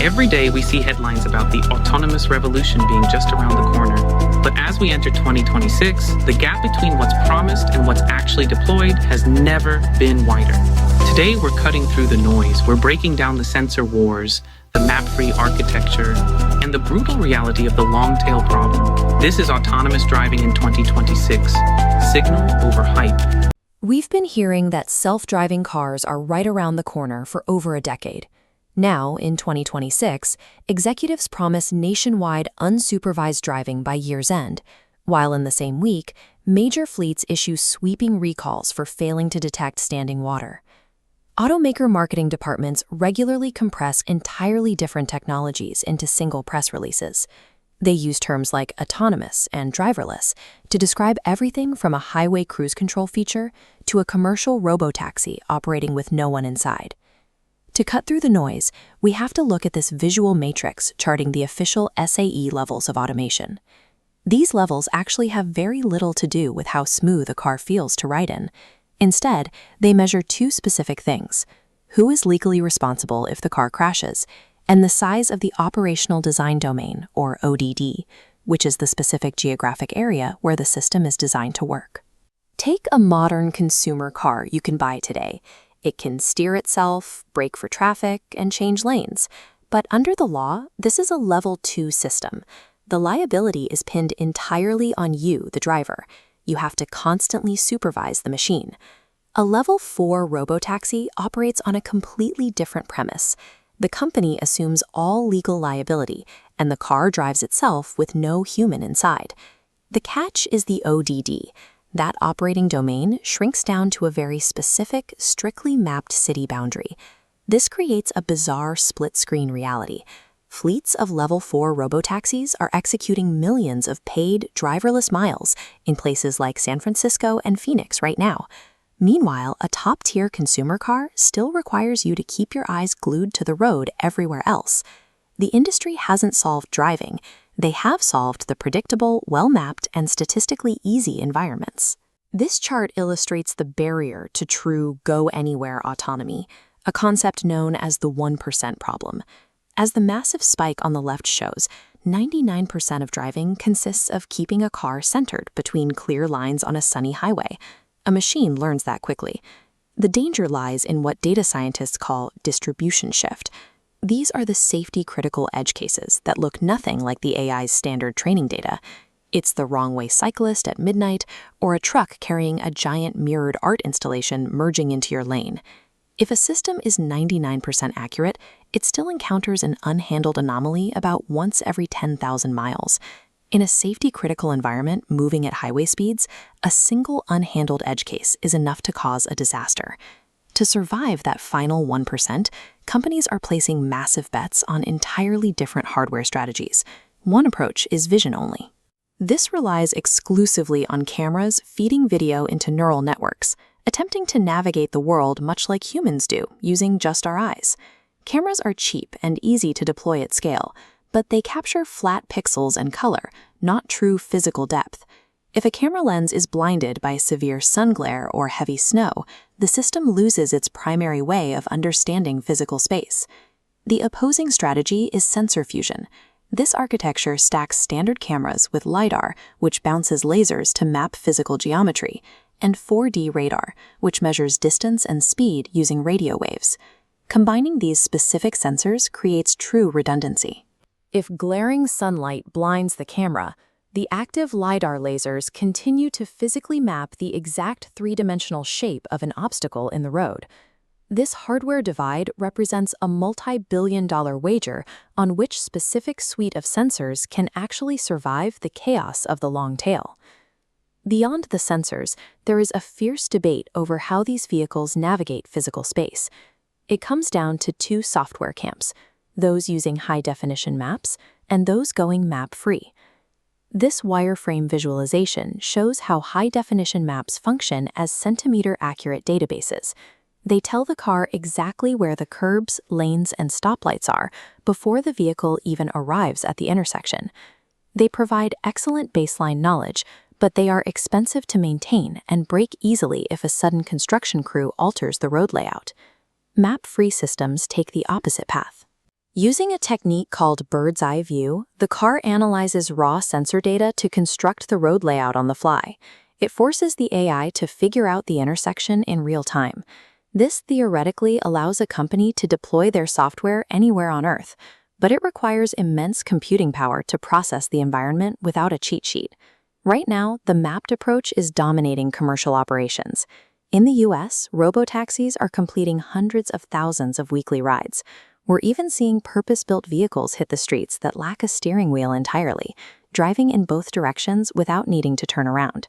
Every day we see headlines about the autonomous revolution being just around the corner. But as we enter 2026, the gap between what's promised and what's actually deployed has never been wider. Today, we're cutting through the noise. We're breaking down the sensor wars, the map-free architecture, and the brutal reality of the long-tail problem. This is autonomous driving in 2026. Signal over hype. We've been hearing that self-driving cars are right around the corner for over a decade. Now, in 2026, executives promise nationwide unsupervised driving by year's end, while in the same week, major fleets issue sweeping recalls for failing to detect standing water. Automaker marketing departments regularly compress entirely different technologies into single press releases. They use terms like autonomous and driverless to describe everything from a highway cruise control feature to a commercial robotaxi operating with no one inside. To cut through the noise, we have to look at this visual matrix charting the official SAE levels of automation. These levels actually have very little to do with how smooth a car feels to ride in. Instead, they measure two specific things: who is legally responsible if the car crashes, and the size of the operational design domain, or ODD, which is the specific geographic area where the system is designed to work. Take a modern consumer car you can buy today. It can steer itself, brake for traffic, and change lanes. But under the law, this is a Level 2 system. The liability is pinned entirely on you, the driver. You have to constantly supervise the machine. A Level 4 robotaxi operates on a completely different premise. The company assumes all legal liability, and the car drives itself with no human inside. The catch is the ODD. That operating domain shrinks down to a very specific, strictly mapped city boundary. This creates a bizarre split-screen reality. Fleets of Level 4 robotaxis are executing millions of paid, driverless miles in places like San Francisco and Phoenix right now. Meanwhile, a top-tier consumer car still requires you to keep your eyes glued to the road everywhere else. The industry hasn't solved driving. They have solved the predictable, well-mapped, and statistically easy environments. This chart illustrates the barrier to true go-anywhere autonomy, a concept known as the 1% problem. As the massive spike on the left shows, 99% of driving consists of keeping a car centered between clear lines on a sunny highway. A machine learns that quickly. The danger lies in what data scientists call distribution shift. These are the safety-critical edge cases that look nothing like the AI's standard training data. It's the wrong-way cyclist at midnight, or a truck carrying a giant mirrored art installation merging into your lane. If a system is 99% accurate, it still encounters an unhandled anomaly about once every 10,000 miles. In a safety-critical environment moving at highway speeds, a single unhandled edge case is enough to cause a disaster. To survive that final 1%, companies are placing massive bets on entirely different hardware strategies. One approach is vision only. This relies exclusively on cameras feeding video into neural networks, attempting to navigate the world much like humans do, using just our eyes. Cameras are cheap and easy to deploy at scale, but they capture flat pixels and color, not true physical depth. If a camera lens is blinded by severe sun glare or heavy snow, the system loses its primary way of understanding physical space. The opposing strategy is sensor fusion. This architecture stacks standard cameras with LiDAR, which bounces lasers to map physical geometry, and 4D radar, which measures distance and speed using radio waves. Combining these specific sensors creates true redundancy. If glaring sunlight blinds the camera, the active LiDAR lasers continue to physically map the exact three-dimensional shape of an obstacle in the road. This hardware divide represents a multi-billion-dollar wager on which specific suite of sensors can actually survive the chaos of the long tail. Beyond the sensors, there is a fierce debate over how these vehicles navigate physical space. It comes down to two software camps, those using high-definition maps and those going map-free. This wireframe visualization shows how high-definition maps function as centimeter-accurate databases. They tell the car exactly where the curbs, lanes, and stoplights are before the vehicle even arrives at the intersection. They provide excellent baseline knowledge, but they are expensive to maintain and break easily if a sudden construction crew alters the road layout. Map-free systems take the opposite path. Using a technique called bird's eye view, the car analyzes raw sensor data to construct the road layout on the fly. It forces the AI to figure out the intersection in real time. This theoretically allows a company to deploy their software anywhere on Earth, but it requires immense computing power to process the environment without a cheat sheet. Right now, the mapped approach is dominating commercial operations. In the US, robotaxis are completing hundreds of thousands of weekly rides. We're even seeing purpose-built vehicles hit the streets that lack a steering wheel entirely, driving in both directions without needing to turn around.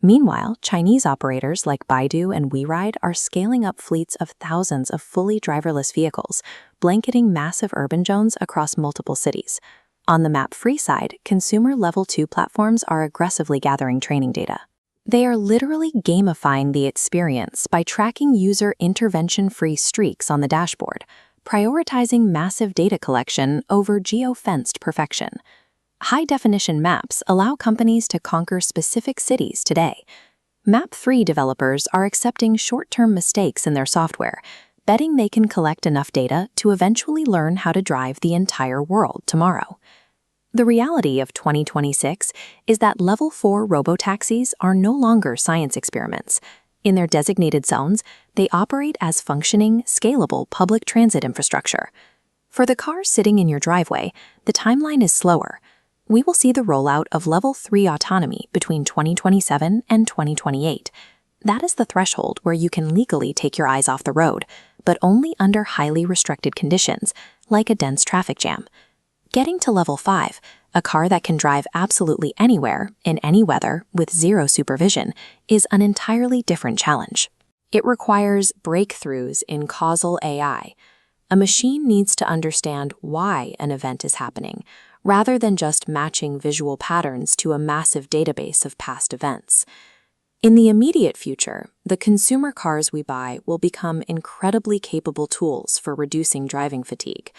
Meanwhile, Chinese operators like Baidu and WeRide are scaling up fleets of thousands of fully driverless vehicles, blanketing massive urban zones across multiple cities. On the map-free side, consumer Level 2 platforms are aggressively gathering training data. They are literally gamifying the experience by tracking user intervention-free streaks on the dashboard, prioritizing massive data collection over geo-fenced perfection. High-definition maps allow companies to conquer specific cities today. Map-3 developers are accepting short-term mistakes in their software, betting they can collect enough data to eventually learn how to drive the entire world tomorrow. The reality of 2026 is that Level 4 robotaxis are no longer science experiments. In their designated zones, they operate as functioning, scalable public transit infrastructure. For the cars sitting in your driveway, the timeline is slower. We will see the rollout of Level 3 autonomy between 2027 and 2028. That is the threshold where you can legally take your eyes off the road, but only under highly restricted conditions, like a dense traffic jam. Getting to Level 5, a car that can drive absolutely anywhere, in any weather, with zero supervision, is an entirely different challenge. It requires breakthroughs in causal AI. A machine needs to understand why an event is happening, rather than just matching visual patterns to a massive database of past events. In the immediate future, the consumer cars we buy will become incredibly capable tools for reducing driving fatigue.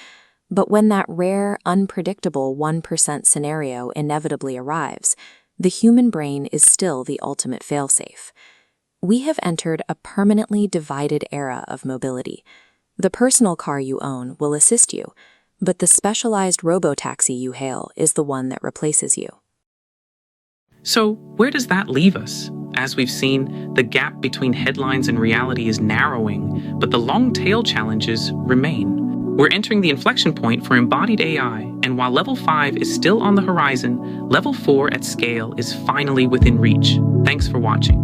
But when that rare, unpredictable 1% scenario inevitably arrives, the human brain is still the ultimate failsafe. We have entered a permanently divided era of mobility. The personal car you own will assist you, but the specialized robotaxi you hail is the one that replaces you. So, where does that leave us? As we've seen, the gap between headlines and reality is narrowing, but the long-tail challenges remain. We're entering the inflection point for embodied AI, and while Level 5 is still on the horizon, Level 4 at scale is finally within reach. Thanks for watching.